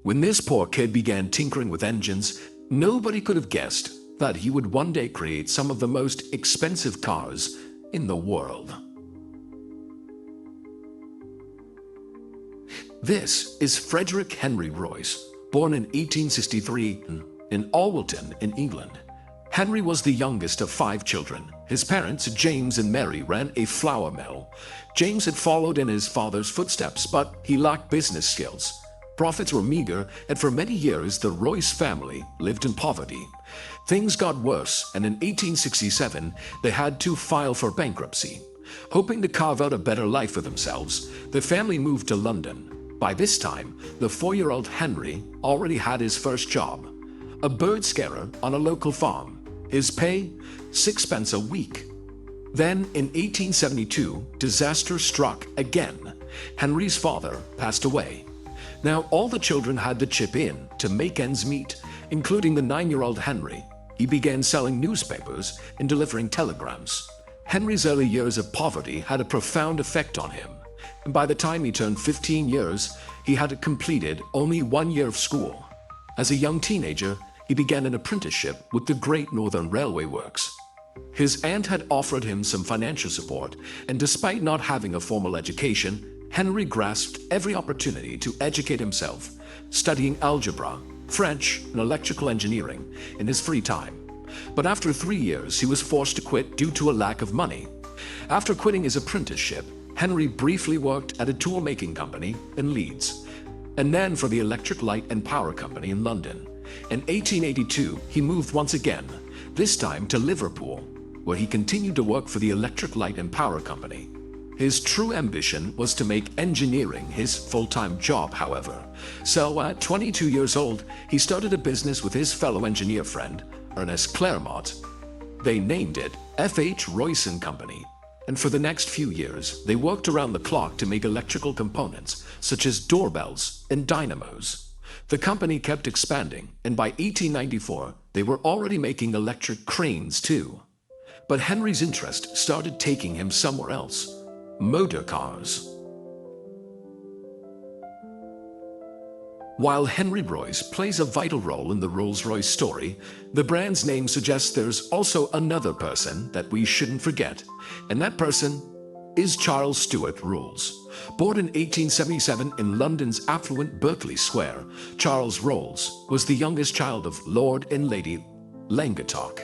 When this poor kid began tinkering with engines, nobody could have guessed that he would one day create some of the most expensive cars in the world. This is Frederick Henry Royce, born in 1863 in Alwilton in England. Henry was the youngest of 5 children. His parents, James and Mary, ran a flour mill. James had followed in his father's footsteps, but he lacked business skills. Profits were meager, and for many years the Royce family lived in poverty. Things got worse, and in 1867 they had to file for bankruptcy. Hoping to carve out a better life for themselves, the family moved to London. By this time, the 4-year-old Henry already had his first job, a bird scarer on a local farm. His pay, 6 pence a week. Then, in 1872, disaster struck again. Henry's father passed away. Now, all the children had to chip in to make ends meet, including the 9-year-old Henry. He began selling newspapers and delivering telegrams. Henry's early years of poverty had a profound effect on him. And by the time he turned 15 years, he had completed only 1 year of school. As a young teenager, he began an apprenticeship with the Great Northern Railway Works. His aunt had offered him some financial support, and despite not having a formal education, Henry grasped every opportunity to educate himself, studying algebra, French, and electrical engineering in his free time. But after 3 years, he was forced to quit due to a lack of money. After quitting his apprenticeship, Henry briefly worked at a tool-making company in Leeds, and then for the Electric Light and Power Company in London. In 1882, he moved once again, this time to Liverpool, where he continued to work for the Electric Light and Power Company. His true ambition was to make engineering his full-time job, however. So at 22 years old, he started a business with his fellow engineer friend, Ernest Claremont. They named it F.H. Royce and Company. And for the next few years, they worked around the clock to make electrical components, such as doorbells and dynamos. The company kept expanding, and by 1894, they were already making electric cranes too. But Henry's interest started taking him somewhere else: motor cars. While Henry Royce plays a vital role in the Rolls-Royce story, the brand's name suggests there's also another person that we shouldn't forget, and that person is Charles Stuart Rolls. Born in 1877 in London's affluent Berkeley Square, Charles Rolls was the youngest child of Lord and Lady Langattock.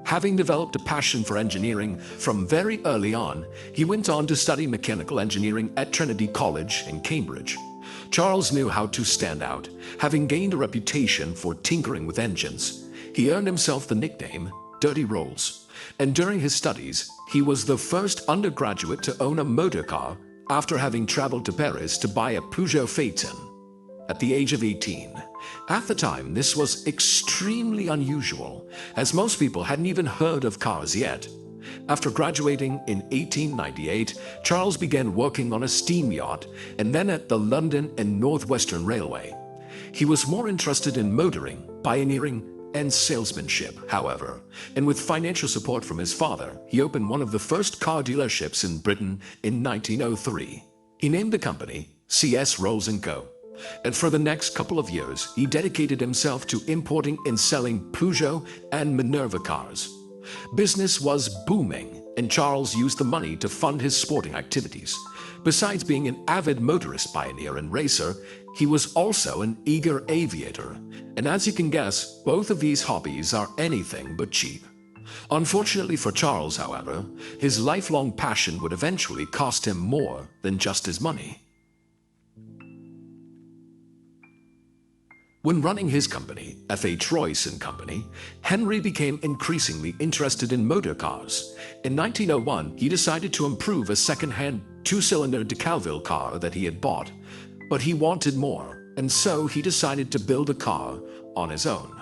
Having developed a passion for engineering from very early on, he went on to study mechanical engineering at Trinity College in Cambridge. Charles knew how to stand out. Having gained a reputation for tinkering with engines, he earned himself the nickname Dirty Rolls. And during his studies, he was the first undergraduate to own a motor car after having traveled to Paris to buy a Peugeot Phaeton at the age of 18. At the time, this was extremely unusual, as most people hadn't even heard of cars yet. After graduating in 1898, Charles began working on a steam yacht and then at the London and Northwestern Railway. He was more interested in motoring, pioneering, and salesmanship, however, and with financial support from his father, he opened one of the first car dealerships in Britain in 1903. He named the company C.S. Rolls & Co. And for the next couple of years, he dedicated himself to importing and selling Peugeot and Minerva cars. Business was booming, and Charles used the money to fund his sporting activities. Besides being an avid motorist pioneer and racer, he was also an eager aviator. And as you can guess, both of these hobbies are anything but cheap. Unfortunately for Charles, however, his lifelong passion would eventually cost him more than just his money. When running his company, F.H. Royce and Company, Henry became increasingly interested in motor cars. In 1901, he decided to improve a second-hand 2-cylinder DeCalville car that he had bought. But he wanted more, and so he decided to build a car on his own.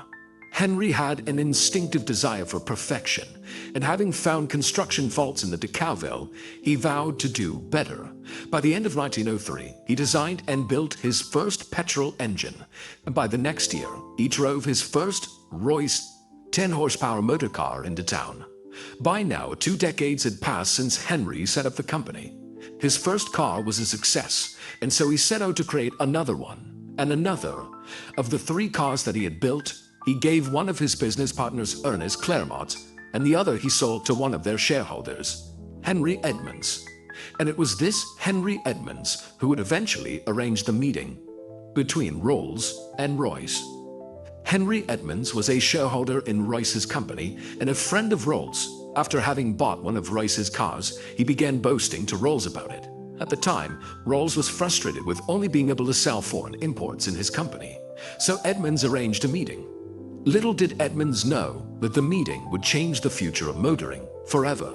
Henry had an instinctive desire for perfection, and having found construction faults in the DeCalville, he vowed to do better. By the end of 1903, he designed and built his first petrol engine, and by the next year, he drove his first Royce 10-horsepower motor car into town. By now, 2 decades had passed since Henry set up the company. His first car was a success, and so he set out to create another one. and another. Of the three cars that he had built, he gave one of his business partners, Ernest Claremont, and the other he sold to one of their shareholders, Henry Edmunds. And it was this Henry Edmunds who would eventually arrange the meeting between Rolls and Royce. Henry Edmunds was a shareholder in Royce's company and a friend of Rolls. After having bought one of Royce's cars, he began boasting to Rolls about it. At the time, Rolls was frustrated with only being able to sell foreign imports in his company, so Edmunds arranged a meeting. Little did Edmunds know that the meeting would change the future of motoring forever.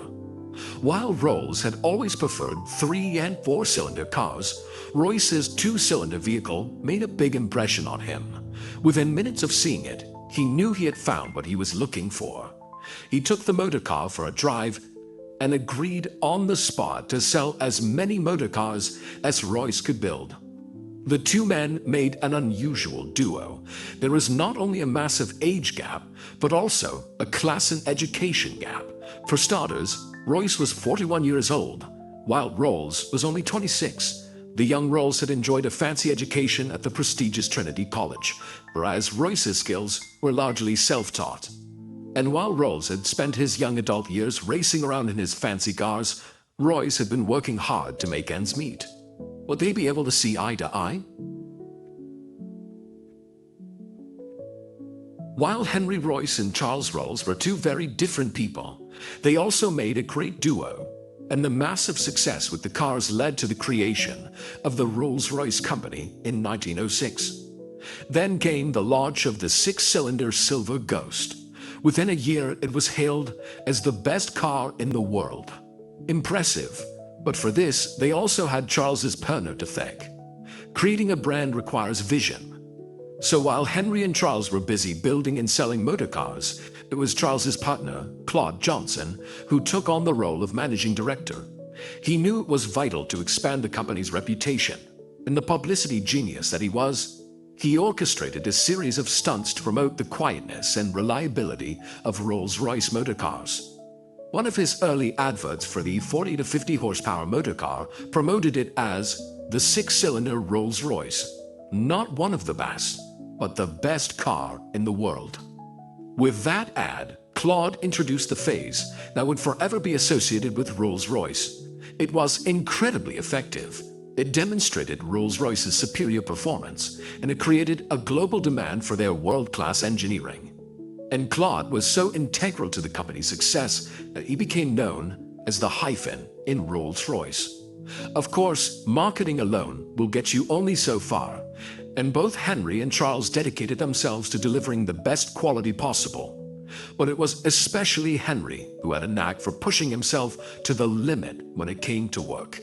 While Rolls had always preferred 3- and 4-cylinder cars, Royce's 2-cylinder vehicle made a big impression on him. Within minutes of seeing it, he knew he had found what he was looking for. He took the motor car for a drive and agreed on the spot to sell as many motor cars as Royce could build. The two men made an unusual duo. There was not only a massive age gap, but also a class and education gap. For starters, Royce was 41 years old, while Rolls was only 26. The young Rolls had enjoyed a fancy education at the prestigious Trinity College, whereas Royce's skills were largely self-taught. And while Rolls had spent his young adult years racing around in his fancy cars, Royce had been working hard to make ends meet. Would they be able to see eye to eye? While Henry Royce and Charles Rolls were two very different people, they also made a great duo, and the massive success with the cars led to the creation of the Rolls-Royce Company in 1906. Then came the launch of the 6-cylinder Silver Ghost. Within a year, it was hailed as the best car in the world. Impressive, but for this, they also had Charles's partner to thank. Creating a brand requires vision. So while Henry and Charles were busy building and selling motor cars, it was Charles's partner, Claude Johnson, who took on the role of managing director. He knew it was vital to expand the company's reputation, and the publicity genius that he was, he orchestrated a series of stunts to promote the quietness and reliability of Rolls-Royce motor cars. One of his early adverts for the 40 to 50 horsepower motor car promoted it as the 6-cylinder Rolls-Royce, not one of the best, but the best car in the world. With that ad, Claude introduced the phase that would forever be associated with Rolls-Royce. It was incredibly effective. It demonstrated Rolls-Royce's superior performance, and it created a global demand for their world-class engineering. And Claude was so integral to the company's success that he became known as the hyphen in Rolls-Royce. Of course, marketing alone will get you only so far, and both Henry and Charles dedicated themselves to delivering the best quality possible. But it was especially Henry who had a knack for pushing himself to the limit when it came to work.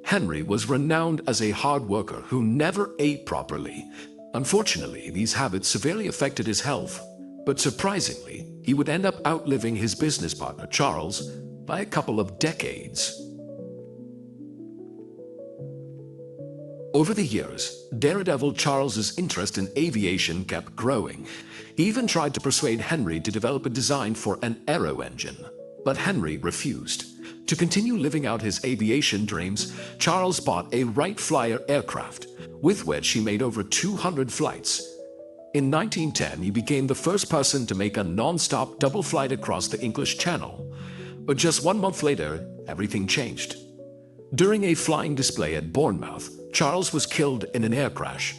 Henry was renowned as a hard worker who never ate properly. Unfortunately, these habits severely affected his health, but surprisingly, he would end up outliving his business partner, Charles, by a couple of decades. Over the years, daredevil Charles's interest in aviation kept growing. He even tried to persuade Henry to develop a design for an aero engine, but Henry refused. To continue living out his aviation dreams, Charles bought a Wright Flyer aircraft, with which he made over 200 flights. In 1910, he became the first person to make a non-stop double flight across the English Channel. But just 1 month later, everything changed. During a flying display at Bournemouth, Charles was killed in an air crash.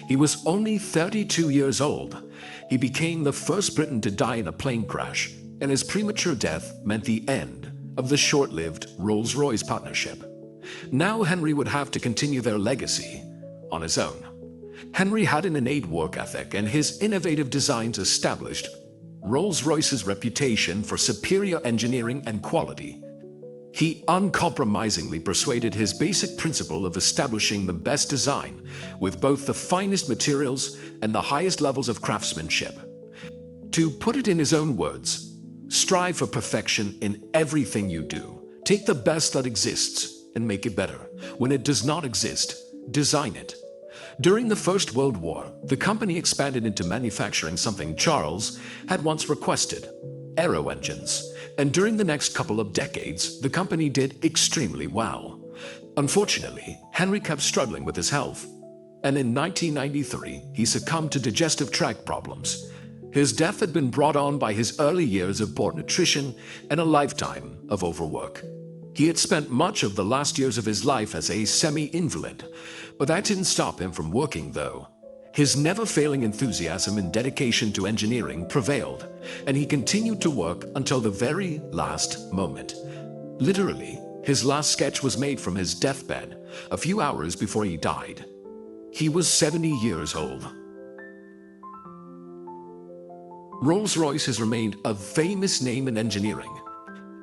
He was only 32 years old. He became the first Briton to die in a plane crash, and his premature death meant the end of the short-lived Rolls-Royce partnership. Now Henry would have to continue their legacy on his own. Henry had an innate work ethic, and his innovative designs established Rolls-Royce's reputation for superior engineering and quality. He uncompromisingly persuaded his basic principle of establishing the best design with both the finest materials and the highest levels of craftsmanship. To put it in his own words, strive for perfection in everything you do. Take the best that exists and make it better. When it does not exist, design it. During the First World War, the company expanded into manufacturing something Charles had once requested: aero engines. And during the next couple of decades, the company did extremely well. Unfortunately, Henry kept struggling with his health. and in 1993 he succumbed to digestive tract problems. His death had been brought on by his early years of poor nutrition and a lifetime of overwork. He had spent much of the last years of his life as a semi-invalid, but that didn't stop him from working though. His never-failing enthusiasm and dedication to engineering prevailed, and he continued to work until the very last moment. Literally, his last sketch was made from his deathbed, a few hours before he died. He was 70 years old. Rolls-Royce has remained a famous name in engineering.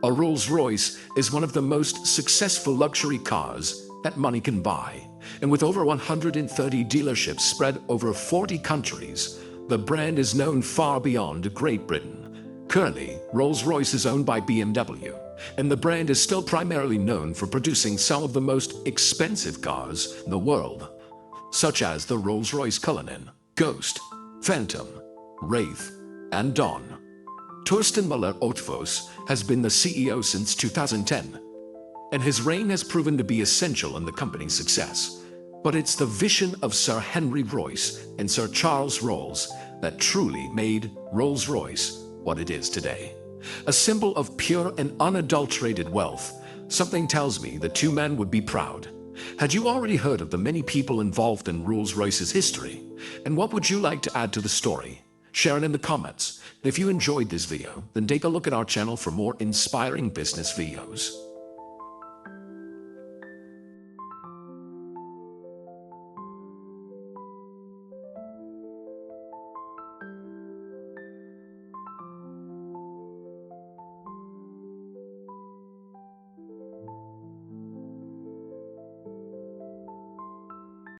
A Rolls-Royce is one of the most successful luxury cars that money can buy, and with over 130 dealerships spread over 40 countries, the brand is known far beyond Great Britain. Currently, Rolls-Royce is owned by BMW, and the brand is still primarily known for producing some of the most expensive cars in the world, such as the Rolls-Royce Cullinan, Ghost, Phantom, Wraith, and Dawn. Torsten Müller-Otvos has been the CEO since 2010, and his reign has proven to be essential in the company's success. But it's the vision of Sir Henry Royce and Sir Charles Rolls that truly made Rolls-Royce what it is today. A symbol of pure and unadulterated wealth. Something tells me the two men would be proud. Had you already heard of the many people involved in Rolls-Royce's history? And what would you like to add to the story? Share it in the comments. And if you enjoyed this video, then take a look at our channel for more inspiring business videos.